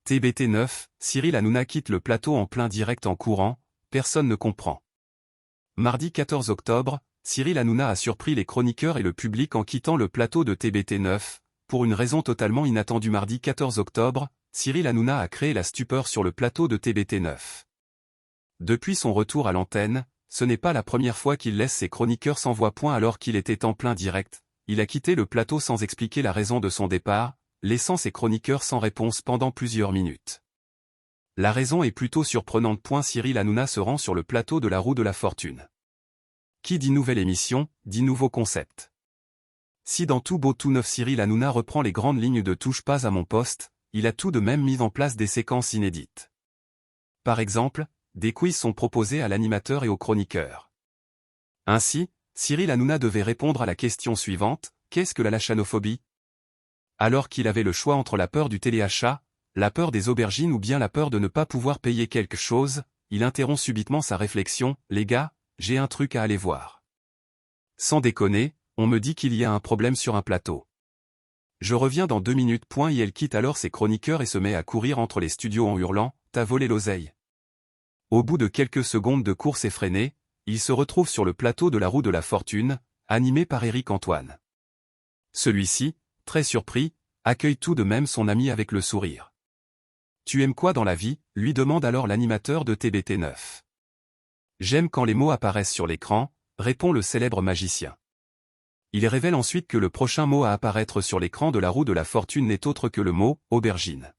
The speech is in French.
TBT 9, Cyril Hanouna quitte le plateau en plein direct en courant, personne ne comprend. Mardi 14 octobre, Cyril Hanouna a surpris les chroniqueurs et le public en quittant le plateau de TBT 9, pour une raison totalement inattendue. Mardi 14 octobre, Cyril Hanouna a créé la stupeur sur le plateau de TBT 9. Depuis son retour à l'antenne, ce n'est pas la première fois qu'il laisse ses chroniqueurs sans voix. Alors qu'il était en plein direct, il a quitté le plateau sans expliquer la raison de son départ, laissant ses chroniqueurs sans réponse pendant plusieurs minutes. La raison est plutôt surprenante. Cyril Hanouna se rend sur le plateau de la roue de la fortune. Qui dit nouvelle émission, dit nouveau concept. Si dans Tout beau tout neuf Cyril Hanouna reprend les grandes lignes de Touche pas à mon poste, il a tout de même mis en place des séquences inédites. Par exemple, des quiz sont proposés à l'animateur et aux chroniqueurs. Ainsi, Cyril Hanouna devait répondre à la question suivante: qu'est-ce que la lachanophobie? Alors qu'il avait le choix entre la peur du téléachat, la peur des aubergines ou bien la peur de ne pas pouvoir payer quelque chose, il interrompt subitement sa réflexion: les gars, j'ai un truc à aller voir. Sans déconner, on me dit qu'il y a un problème sur un plateau. Je reviens dans 2 minutes. Et elle quitte alors ses chroniqueurs et se met à courir entre les studios en hurlant: t'as volé l'oseille. Au bout de quelques secondes de course effrénée, il se retrouve sur le plateau de la roue de la fortune, animé par Éric Antoine. Celui-ci, très surpris, accueille tout de même son ami avec le sourire. Tu aimes quoi dans la vie? Lui demande alors l'animateur de TBT 9. J'aime quand les mots apparaissent sur l'écran, répond le célèbre magicien. Il révèle ensuite que le prochain mot à apparaître sur l'écran de la roue de la fortune n'est autre que le mot « aubergine ».